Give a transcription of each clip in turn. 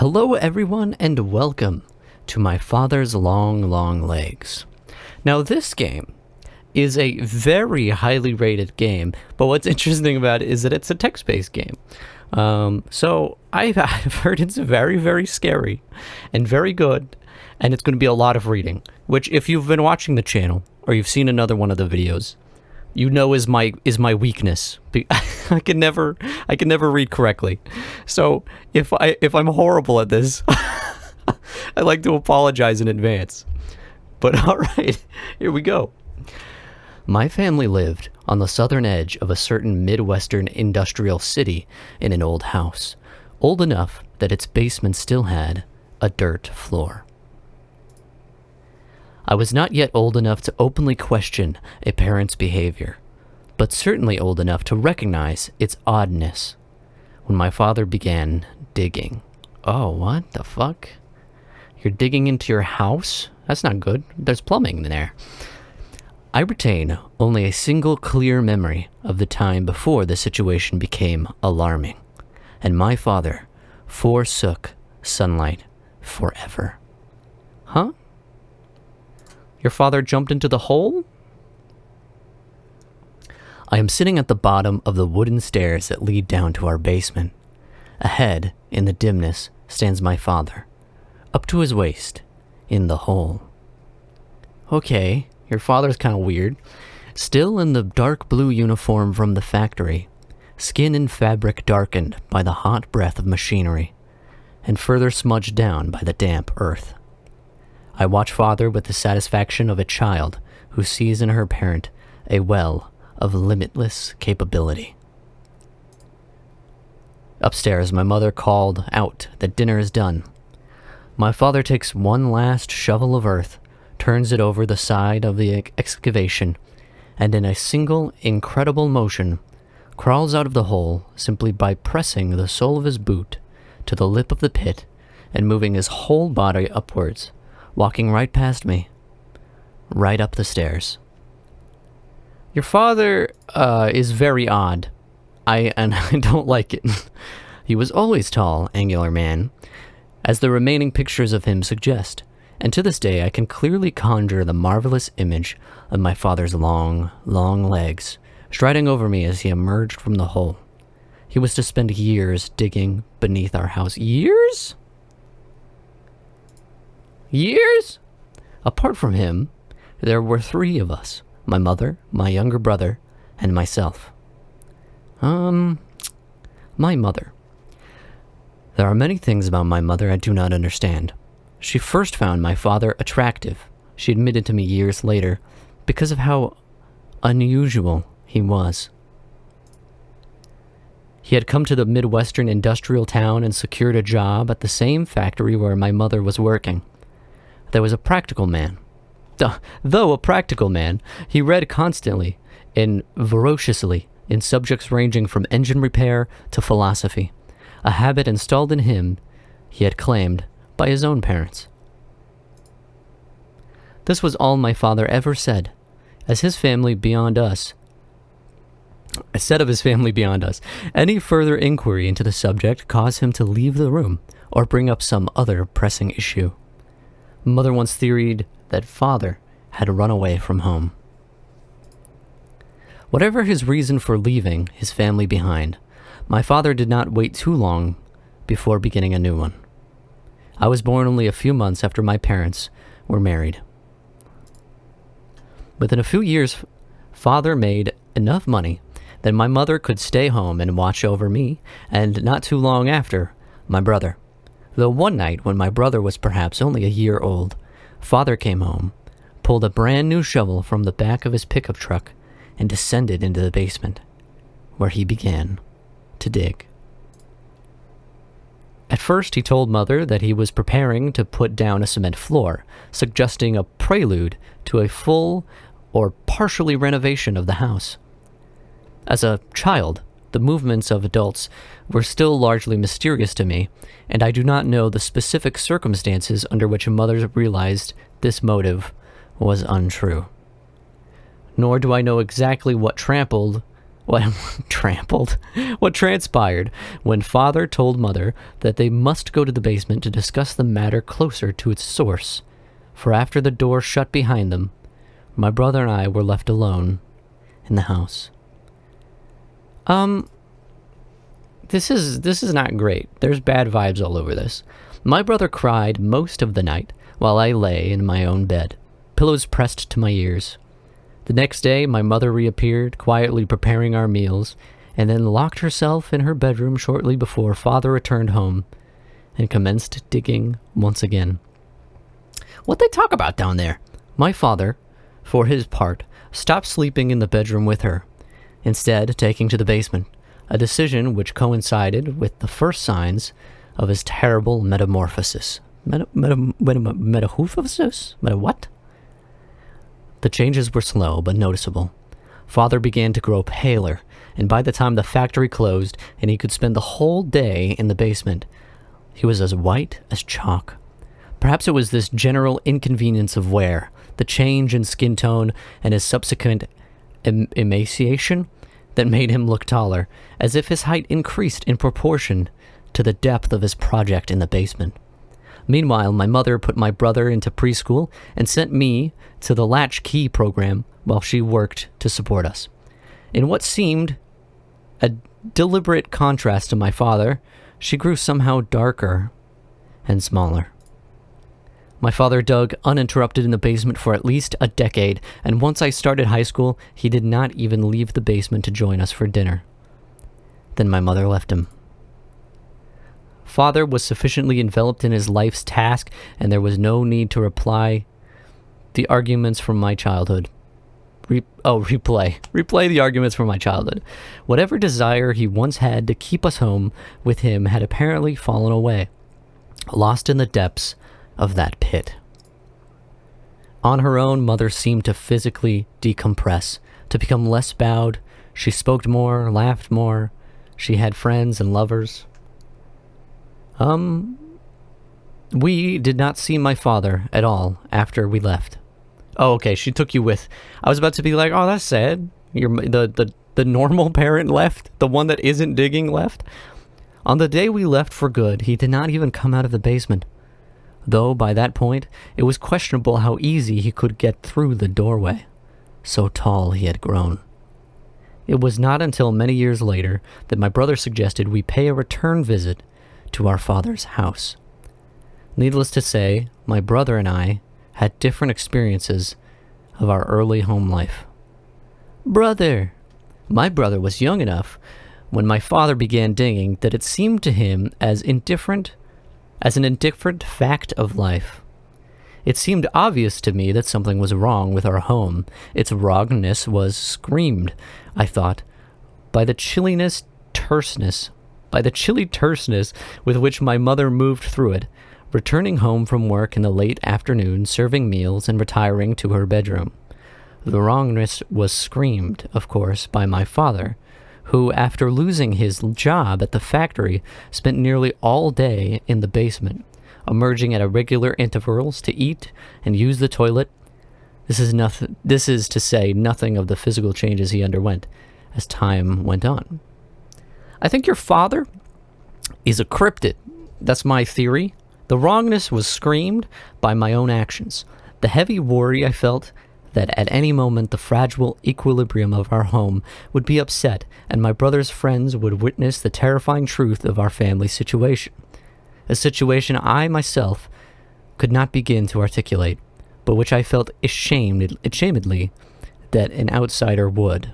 Hello everyone and welcome to My Father's Long, Long Legs. Now this game is a very highly rated game, but what's interesting about it is that it's a text-based game. So I've heard it's very, very scary and very good, and it's going to be a lot of reading, which if you've been watching the channel or you've seen another one of the videos, you know is my weakness. I can never read correctly. So if I'm horrible at this, I'd like to apologize in advance. But all right, here we go. My family lived on the southern edge of a certain Midwestern industrial city in an old house, old enough that its basement still had a dirt floor. I was not yet old enough to openly question a parent's behavior, but certainly old enough to recognize its oddness when my father began digging. Oh, what the fuck? You're digging into your house? That's not good. There's plumbing in there. I retain only a single clear memory of the time before the situation became alarming, and my father forsook sunlight forever. Huh? Your father jumped into the hole? I am sitting at the bottom of the wooden stairs that lead down to our basement. Ahead, in the dimness, stands my father, up to his waist, in the hole. Okay, your father's kind of weird. Still in the dark blue uniform from the factory, skin and fabric darkened by the hot breath of machinery, and further smudged down by the damp earth. I watch father with the satisfaction of a child who sees in her parent a well of limitless capability. Upstairs, my mother called out that dinner is done. My father takes one last shovel of earth, turns it over the side of the excavation, and in a single incredible motion, crawls out of the hole simply by pressing the sole of his boot to the lip of the pit and moving his whole body upwards, walking right past me, right up the stairs. Your father is very odd. I don't like it. He was always tall, angular man, as the remaining pictures of him suggest, and to this day I can clearly conjure the marvelous image of my father's long, long legs striding over me as he emerged from the hole. He was to spend years digging beneath our house. Years? Years? Apart from him, there were three of us. My mother, my younger brother, and myself. My mother. There are many things about my mother I do not understand. She first found my father attractive, she admitted to me years later, because of how unusual he was. He had come to the Midwestern industrial town and secured a job at the same factory where my mother was working. There was a practical man. Though a practical man, he read constantly and voraciously in subjects ranging from engine repair to philosophy, a habit installed in him, he had claimed, by his own parents. This was all my father ever said, as his family beyond us. Said of his family beyond us. Any further inquiry into the subject caused him to leave the room or bring up some other pressing issue. Mother once theoried that father had run away from home. Whatever his reason for leaving his family behind, my father did not wait too long before beginning a new one. I was born only a few months after my parents were married. Within a few years, father made enough money that my mother could stay home and watch over me, and not too long after, my brother. Though one night, when my brother was perhaps only a year old, father came home, pulled a brand new shovel from the back of his pickup truck, and descended into the basement, where he began to dig. At first, he told mother that he was preparing to put down a cement floor, suggesting a prelude to a full or partially renovation of the house. As a child, the movements of adults were still largely mysterious to me, and I do not know the specific circumstances under which mothers realized this motive was untrue. Nor do I know exactly what trampled What trampled? What transpired when father told mother that they must go to the basement to discuss the matter closer to its source. For after the door shut behind them, my brother and I were left alone in the house. This is not great. There's bad vibes all over this. My brother cried most of the night while I lay in my own bed, pillows pressed to my ears. The next day, my mother reappeared, quietly preparing our meals, and then locked herself in her bedroom shortly before father returned home and commenced digging once again. What they talk about down there? My father, for his part, stopped sleeping in the bedroom with her, instead taking to the basement, a decision which coincided with the first signs of his terrible metamorphosis. Metamorphosis? What? The changes were slow but noticeable. Father began to grow paler, and by the time the factory closed and he could spend the whole day in the basement, he was as white as chalk. Perhaps it was this general inconvenience of wear, the change in skin tone, and his subsequent emaciation that made him look taller, as if his height increased in proportion to the depth of his project in the basement. Meanwhile, my mother put my brother into preschool and sent me to the latchkey program while she worked to support us. In what seemed a deliberate contrast to my father, she grew somehow darker and smaller. My father dug uninterrupted in the basement for at least a decade, and once I started high school, he did not even leave the basement to join us for dinner. Then my mother left him. Father was sufficiently enveloped in his life's task, and there was no need to reply the arguments from my childhood. Replay the arguments from my childhood. Whatever desire he once had to keep us home with him had apparently fallen away, lost in the depths of that pit. On her own, mother seemed to physically decompress, to become less bowed. She spoke more, laughed more. She had friends and lovers. We did not see my father at all after we left. Oh, okay, she took you with. I was about to be like, oh, that's sad. The normal parent left? The one that isn't digging left? On the day we left for good, he did not even come out of the basement. Though, by that point, it was questionable how easy he could get through the doorway. So tall he had grown. It was not until many years later that my brother suggested we pay a return visit to our father's house. Needless to say, my brother and I had different experiences of our early home life. My brother was young enough when my father began digging that it seemed to him as an indifferent fact of life. It seemed obvious to me that something was wrong with our home. Its wrongness was screamed, I thought, by the chilly terseness with which my mother moved through it, returning home from work in the late afternoon, serving meals, and retiring to her bedroom. The wrongness was screamed, of course, by my father, who, after losing his job at the factory, spent nearly all day in the basement, emerging at irregular intervals to eat and use the toilet. This is to say nothing of the physical changes he underwent as time went on. I think your father is a cryptid. That's my theory. The wrongness was screamed by my own actions. The heavy worry I felt that at any moment the fragile equilibrium of our home would be upset, and my brother's friends would witness the terrifying truth of our family situation. A situation I myself could not begin to articulate, but which I felt ashamedly that an outsider would.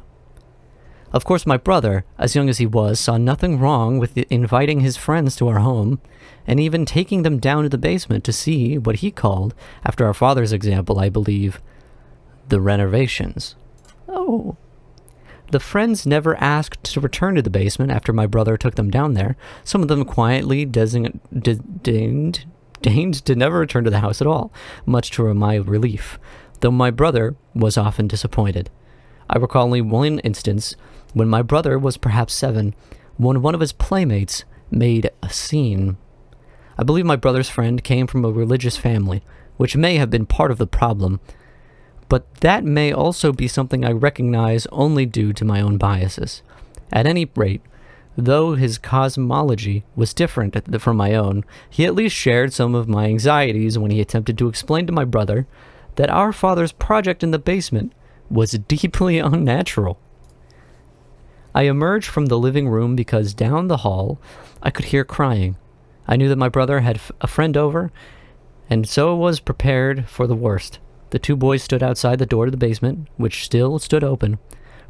Of course, my brother, as young as he was, saw nothing wrong with inviting his friends to our home, and even taking them down to the basement to see what he called, after our father's example, I believe, the renovations. Oh. The friends never asked to return to the basement after my brother took them down there. Some of them quietly deigned to never return to the house at all, much to my relief, though my brother was often disappointed. I recall only one instance when my brother was perhaps 7, when one of his playmates made a scene. I believe my brother's friend came from a religious family, which may have been part of the problem, but that may also be something I recognize only due to my own biases. At any rate, though his cosmology was different from my own, he at least shared some of my anxieties when he attempted to explain to my brother that our father's project in the basement was deeply unnatural. I emerged from the living room because down the hall I could hear crying. I knew that my brother had a friend over, and so was prepared for the worst. The two boys stood outside the door to the basement, which still stood open.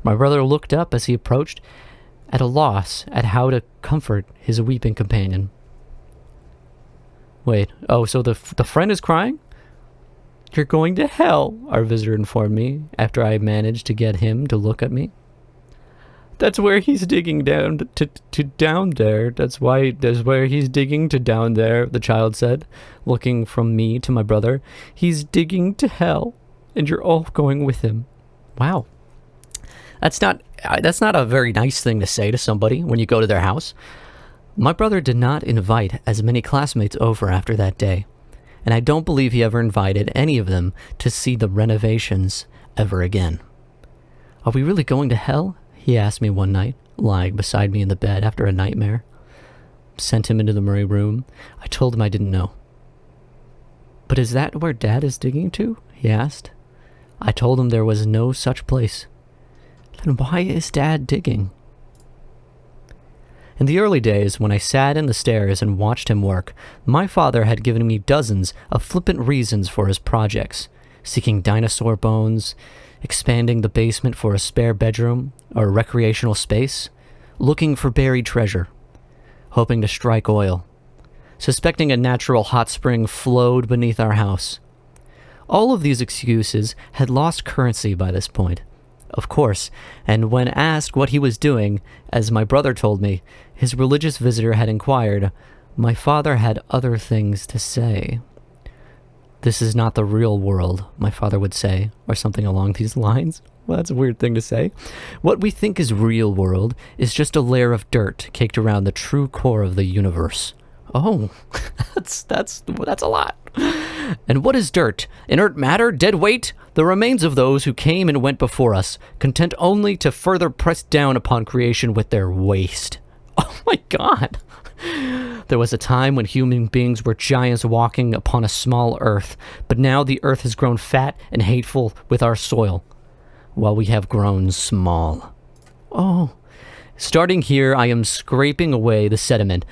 My brother looked up as he approached, at a loss at how to comfort his weeping companion. Wait, so the friend is crying? You're going to hell, our visitor informed me, after I managed to get him to look at me. That's where he's digging down to down there. That's where he's digging to down there, the child said, looking from me to my brother. He's digging to hell, and you're all going with him. Wow. That's not a very nice thing to say to somebody when you go to their house. My brother did not invite as many classmates over after that day, and I don't believe he ever invited any of them to see the renovations ever again. Are we really going to hell? He asked me one night, lying beside me in the bed after a nightmare. Sent him into the Murray room. I told him I didn't know. But is that where Dad is digging to? He asked. I told him there was no such place. Then why is Dad digging? In the early days, when I sat in the stairs and watched him work, my father had given me dozens of flippant reasons for his projects, seeking dinosaur bones, expanding the basement for a spare bedroom or a recreational space, looking for buried treasure, hoping to strike oil, suspecting a natural hot spring flowed beneath our house. All of these excuses had lost currency by this point, of course, and when asked what he was doing, as my brother told me, his religious visitor had inquired, my father had other things to say. This is not the real world, my father would say, or something along these lines. Well, that's a weird thing to say. What we think is real world is just a layer of dirt caked around the true core of the universe. Oh, that's a lot. And what is dirt? Inert matter? Dead weight? The remains of those who came and went before us, content only to further press down upon creation with their waste. Oh my God. There was a time when human beings were giants walking upon a small earth, but now the earth has grown fat and hateful with our soil, while we have grown small. Oh, starting here, I am scraping away the sediment,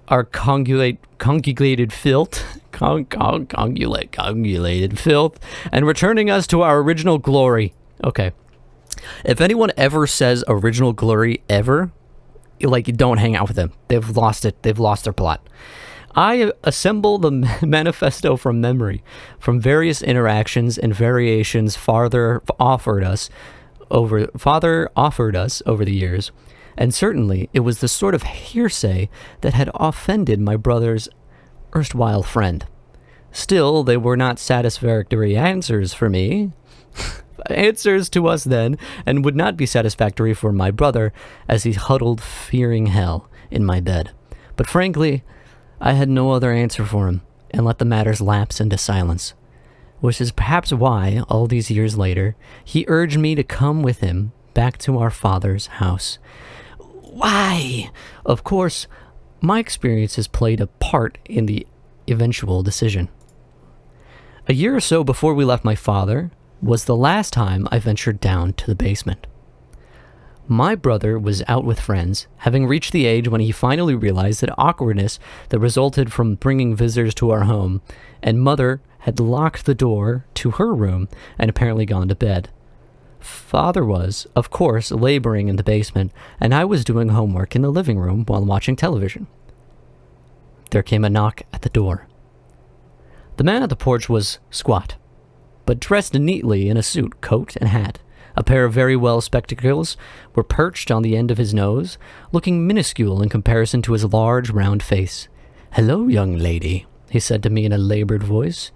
our congulated filth, congulated filth, and returning us to our original glory. Okay. If anyone ever says original glory ever, don't hang out with them. They've lost it. They've lost their plot. I assemble the manifesto from memory, from various interactions and variations Father offered us over the years, and certainly it was the sort of hearsay that had offended my brother's erstwhile friend. Still, they were not satisfactory answers for me. Answers to us then, and would not be satisfactory for my brother as he huddled fearing hell in my bed. But frankly, I had no other answer for him, and let the matters lapse into silence, which is perhaps why, all these years later, he urged me to come with him back to our father's house. Why? Of course, my experiences played a part in the eventual decision. A year or so before we left my father was the last time I ventured down to the basement. My brother was out with friends, having reached the age when he finally realized that awkwardness that resulted from bringing visitors to our home, and Mother had locked the door to her room and apparently gone to bed. Father was, of course, laboring in the basement, and I was doing homework in the living room while watching television. There came a knock at the door. The man at the porch was squat, but dressed neatly in a suit, coat, and hat. A pair of very well spectacles were perched on the end of his nose, looking minuscule in comparison to his large, round face. "Hello, young lady," he said to me in a labored voice.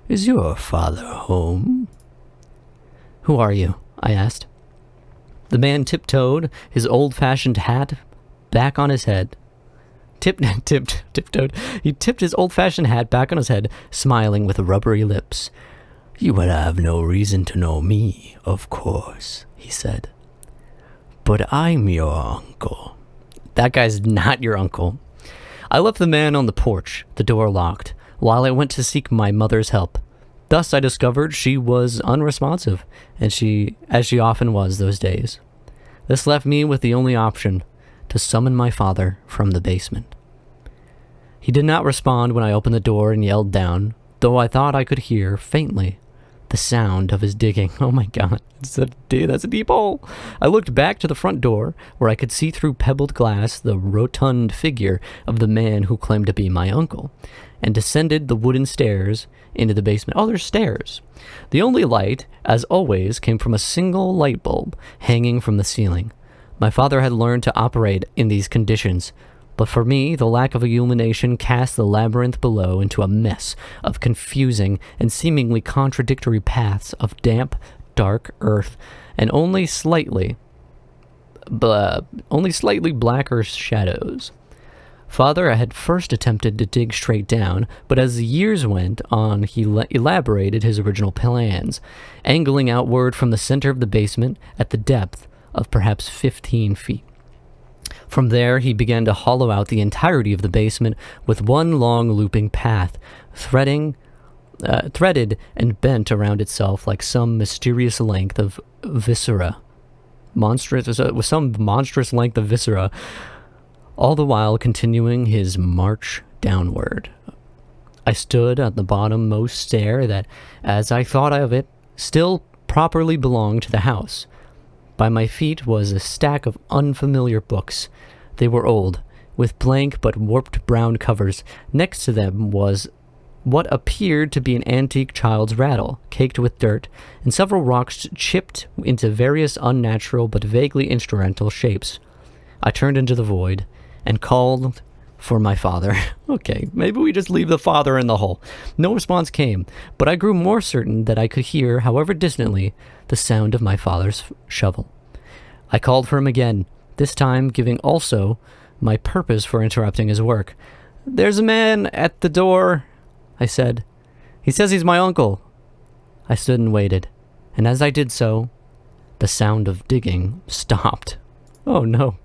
"Is your father home?" "Who are you?" I asked. The man tiptoed his old-fashioned hat back on his head. Tiptoed. He tipped his old-fashioned hat back on his head, smiling with rubbery lips. "You would have no reason to know me, of course," he said. "But I'm your uncle." That guy's not your uncle. I left the man on the porch, the door locked, while I went to seek my mother's help. Thus I discovered she was unresponsive, as she often was those days. This left me with the only option, to summon my father from the basement. He did not respond when I opened the door and yelled down, though I thought I could hear, faintly, the sound of his digging. Oh my god, that's a deep hole. I looked back to the front door, where I could see through pebbled glass the rotund figure of the man who claimed to be my uncle, and descended the wooden stairs into the basement. Oh, there's stairs. The only light, as always, came from a single light bulb hanging from the ceiling. My father had learned to operate in these conditions, but for me, the lack of illumination cast the labyrinth below into a mess of confusing and seemingly contradictory paths of damp, dark earth, and only slightly blacker shadows. Father had first attempted to dig straight down, but as the years went on, he elaborated his original plans, angling outward from the center of the basement at the depth of perhaps 15 feet. From there, he began to hollow out the entirety of the basement with one long looping path, threaded and bent around itself like some mysterious length of viscera. With some monstrous length of viscera, all the while continuing his march downward. I stood at the bottommost stair that, as I thought of it, still properly belonged to the house. By my feet was a stack of unfamiliar books. They were old, with blank but warped brown covers. Next to them was what appeared to be an antique child's rattle, caked with dirt, and several rocks chipped into various unnatural but vaguely instrumental shapes. I turned into the void and called for my father. Okay, maybe we just leave the father in the hole. No response came, but I grew more certain that I could hear, however distantly, the sound of my father's shovel. I called for him again, this time giving also my purpose for interrupting his work. "There's a man at the door," I said. "He says he's my uncle." I stood and waited, and as I did so, the sound of digging stopped. Oh no.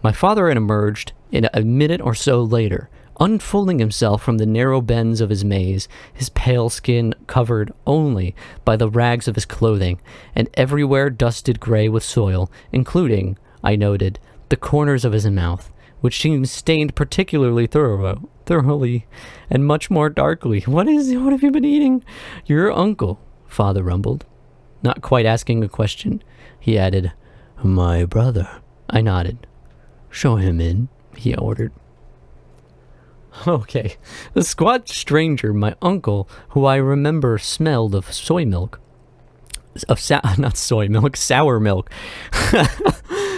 My father had emerged in a minute or so later, unfolding himself from the narrow bends of his maze, his pale skin covered only by the rags of his clothing, and everywhere dusted gray with soil, including, I noted, the corners of his mouth, which seemed stained particularly thoroughly, and much more darkly. What have you been eating?" "Your uncle," Father rumbled. Not quite asking a question, he added, "My brother." I nodded. "Show him in," he ordered. Okay, the squat stranger, my uncle, who I remember smelled of sour milk,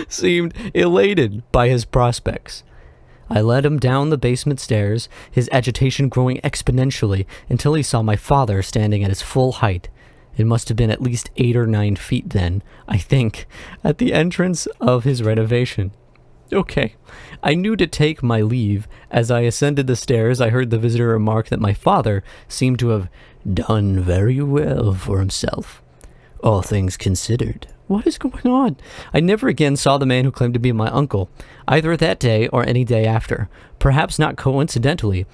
seemed elated by his prospects. I led him down the basement stairs, his agitation growing exponentially until he saw my father standing at his full height. It must have been at least 8 or 9 feet then, I think, at the entrance of his renovation. Okay, I knew to take my leave. As I ascended the stairs, I heard the visitor remark that my father seemed to have done very well for himself, all things considered. What is going on? I never again saw the man who claimed to be my uncle, either that day or any day after. Perhaps not coincidentally,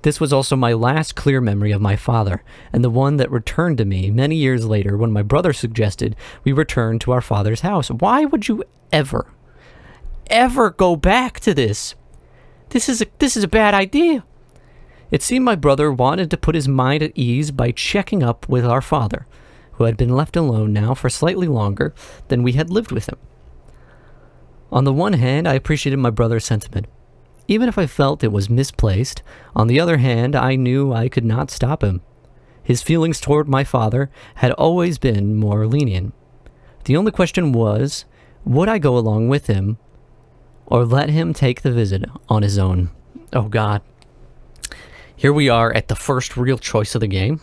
this was also my last clear memory of my father, and the one that returned to me many years later when my brother suggested we return to our father's house. Why would you ever go back to this? This is a bad idea. It seemed my brother wanted to put his mind at ease by checking up with our father, who had been left alone now for slightly longer than we had lived with him. On the one hand, I appreciated my brother's sentiment, even if I felt it was misplaced. On the other hand, I knew I could not stop him. His feelings toward my father had always been more lenient. The only question was, would I go along with him or let him take the visit on his own? Oh God. Here we are at the first real choice of the game.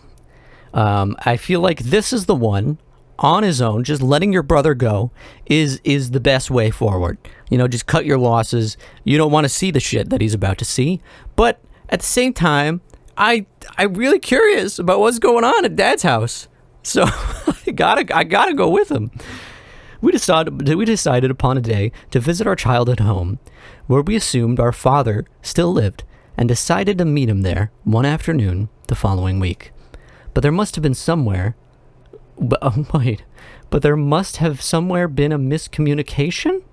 I feel like this is the one, on his own, just letting your brother go is the best way forward. You know, just cut your losses. You don't want to see the shit that he's about to see. But at the same time, I'm really curious about what's going on at Dad's house. So I gotta go with him. We decided upon a day to visit our childhood home, where we assumed our father still lived, and decided to meet him there one afternoon the following week. But there must have been somewhere. But there must have somewhere been a miscommunication?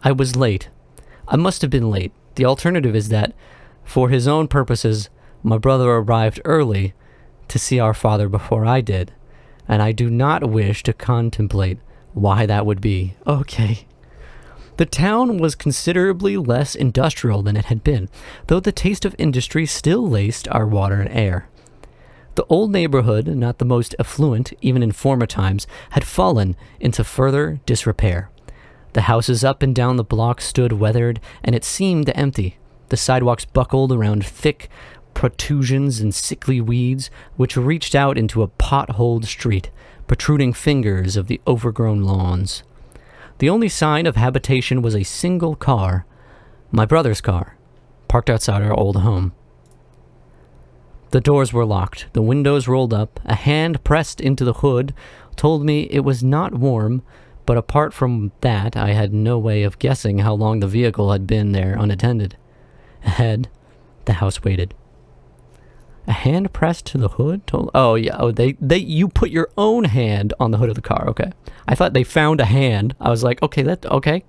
I was late. I must have been late. The alternative is that, for his own purposes, my brother arrived early to see our father before I did, and I do not wish to contemplate why that would be. Okay. The town was considerably less industrial than it had been, though the taste of industry still laced our water and air. The old neighborhood, not the most affluent even in former times, had fallen into further disrepair. The houses up and down the block stood weathered, and it seemed empty. The sidewalks buckled around thick protrusions and sickly weeds, which reached out into a potholed street, protruding fingers of the overgrown lawns. The only sign of habitation was a single car, my brother's car, parked outside our old home. The doors were locked, the windows rolled up, a hand pressed into the hood told me it was not warm, but apart from that, I had no way of guessing how long the vehicle had been there unattended. Ahead, the house waited. A hand pressed to the hood told... Oh, yeah, you put your own hand on the hood of the car, okay. I thought they found a hand. I was like, okay.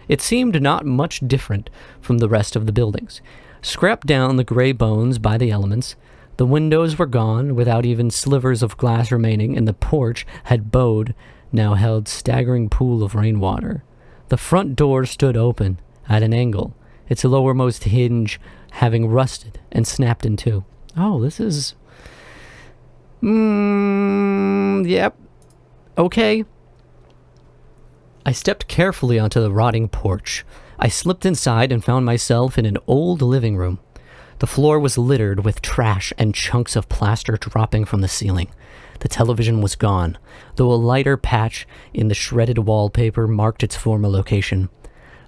It seemed not much different from the rest of the buildings. Scrapped down the gray bones by the elements, the windows were gone, without even slivers of glass remaining, and the porch had bowed, now held staggering pool of rainwater. The front door stood open, at an angle, its lowermost hinge having rusted and snapped in two. Oh, this is... Yep. Okay. I stepped carefully onto the rotting porch. I slipped inside and found myself in an old living room. The floor was littered with trash and chunks of plaster dropping from the ceiling. The television was gone, though a lighter patch in the shredded wallpaper marked its former location.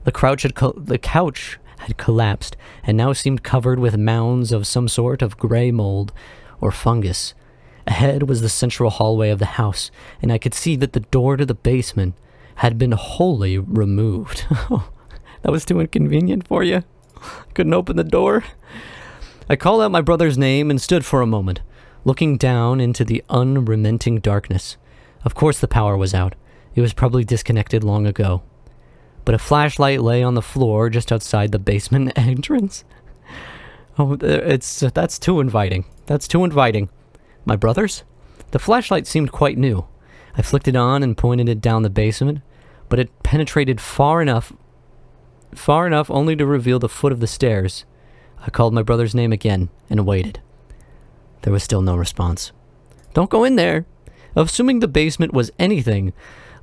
The couch had collapsed and now seemed covered with mounds of some sort of gray mold or fungus. Ahead was the central hallway of the house, and I could see that the door to the basement had been wholly removed. That was too inconvenient for you? Couldn't open the door? I called out my brother's name and stood for a moment, looking down into the unrelenting darkness. Of course the power was out. It was probably disconnected long ago. But a flashlight lay on the floor just outside the basement entrance. Oh, that's too inviting. That's too inviting. My brother's? The flashlight seemed quite new. I flicked it on and pointed it down the basement, but it penetrated far enough only to reveal the foot of the stairs. I called my brother's name again and waited. There was still no response. Don't go in there. Assuming the basement was anything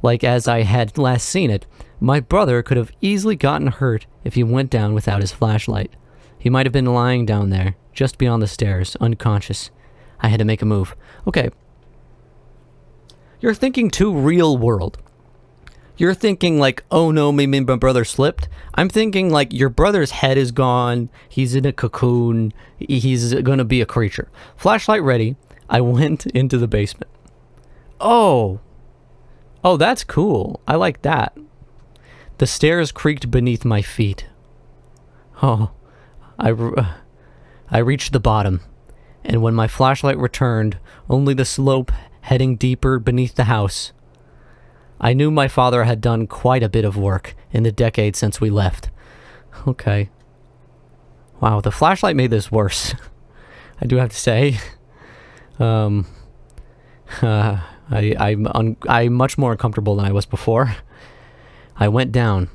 like as I had last seen it, my brother could have easily gotten hurt if he went down without his flashlight. He might have been lying down there, just beyond the stairs, unconscious. I had to make a move. Okay. You're thinking too real world. You're thinking like, oh no, maybe my brother slipped. I'm thinking like your brother's head is gone. He's in a cocoon. He's going to be a creature. Flashlight ready. I went into the basement. Oh, that's cool. I like that. The stairs creaked beneath my feet. Oh, I reached the bottom, and when my flashlight returned, only the slope heading deeper beneath the house. I knew my father had done quite a bit of work in the decade since we left. Okay. Wow, the flashlight made this worse. I do have to say. I'm much more uncomfortable than I was before. I went down.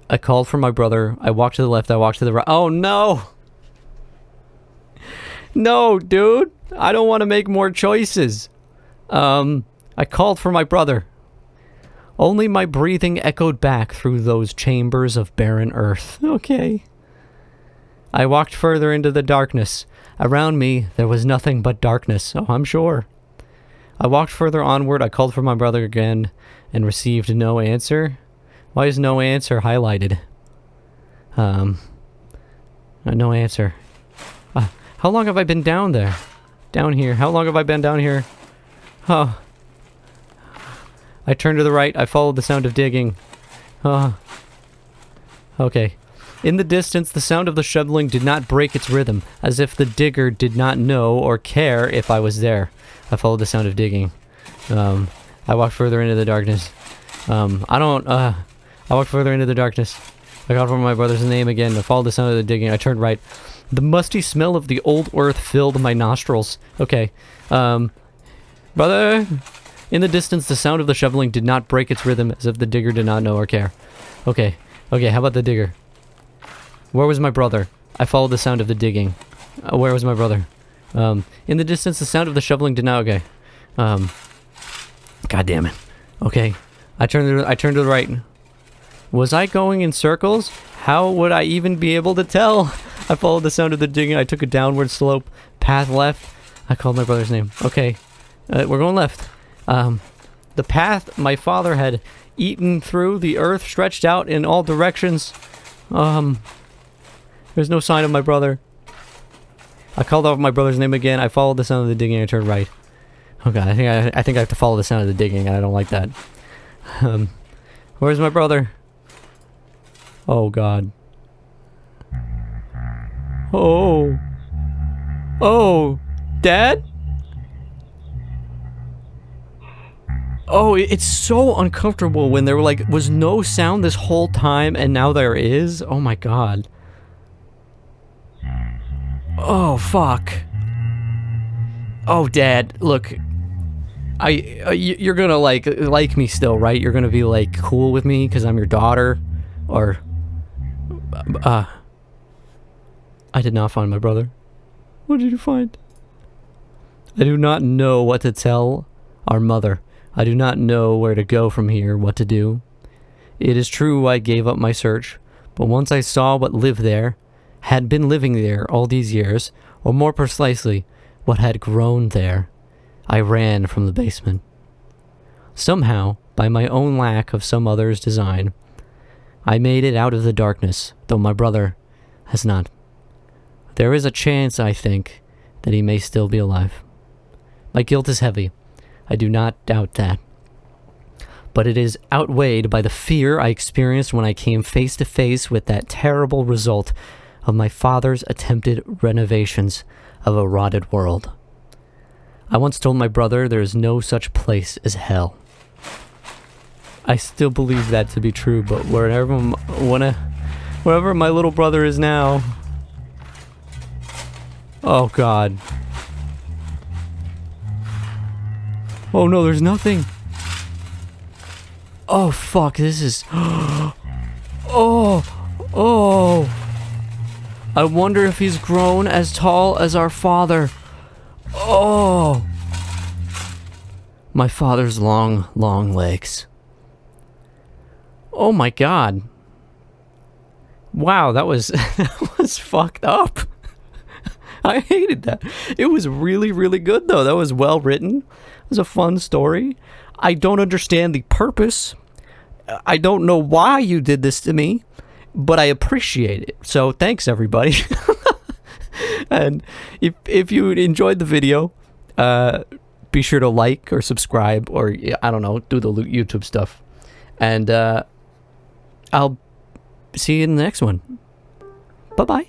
I called for my brother. I walked to the left. I walked to the right. Oh, no! No, dude! I don't want to make more choices. I called for my brother. Only my breathing echoed back through those chambers of barren earth. Okay. I walked further into the darkness. Around me, there was nothing but darkness. Oh, I'm sure. I walked further onward. I called for my brother again and received no answer. Why is no answer highlighted? No answer. How long have I been down there? Down here. How long have I been down here? Huh. I turned to the right. I followed the sound of digging. Okay. In the distance, the sound of the shoveling did not break its rhythm, as if the digger did not know or care if I was there. I followed the sound of digging. I walked further into the darkness. I walked further into the darkness. I called for my brother's name again. I followed the sound of the digging. I turned right. The musty smell of the old earth filled my nostrils. Okay. Brother! In the distance, the sound of the shoveling did not break its rhythm, as if the digger did not know or care. Okay. Okay, how about the digger? Where was my brother? I followed the sound of the digging. Where was my brother? In the distance, the sound of the shoveling did not... Okay. God damn it. Okay. I turned to the right. Was I going in circles? How would I even be able to tell? I followed the sound of the digging. I took a downward slope. Path left. I called my brother's name. Okay. We're going left. The path my father had eaten through, the earth stretched out in all directions. There's no sign of my brother. I called out my brother's name again. I followed the sound of the digging. I turned right. Oh god, I think I have to follow the sound of the digging, and I don't like that. Where's my brother? Oh god. Oh. Oh. Dad? Oh, it's so uncomfortable when there was no sound this whole time, and now there is. Oh my god. Oh, fuck. Oh, Dad, look. You're gonna, like me still, right? You're gonna be, cool with me because I'm your daughter? Or... I did not find my brother. What did you find? I do not know what to tell our mother. I do not know where to go from here, what to do. It is true I gave up my search, but once I saw what lived there, had been living there all these years, or more precisely, what had grown there, I ran from the basement. Somehow, by my own lack of some other's design, I made it out of the darkness, though my brother has not. There is a chance, I think, that he may still be alive. My guilt is heavy. I do not doubt that. But it is outweighed by the fear I experienced when I came face to face with that terrible result of my father's attempted renovations of a rotted world. I once told my brother there is no such place as hell. I still believe that to be true, but wherever my little brother is now... Oh god. Oh no, there's nothing. Oh fuck, this is... Oh! I wonder if he's grown as tall as our father. Oh! My father's long, long legs. Oh my god. Wow, that was... that was fucked up. I hated that. It was really, really good though. That was well written. It was a fun story. I don't understand the purpose. I don't know why you did this to me, but I appreciate it. So thanks everybody. And if you enjoyed the video, be sure to like or subscribe or I don't know, do the YouTube stuff. And I'll see you in the next one. Bye-bye.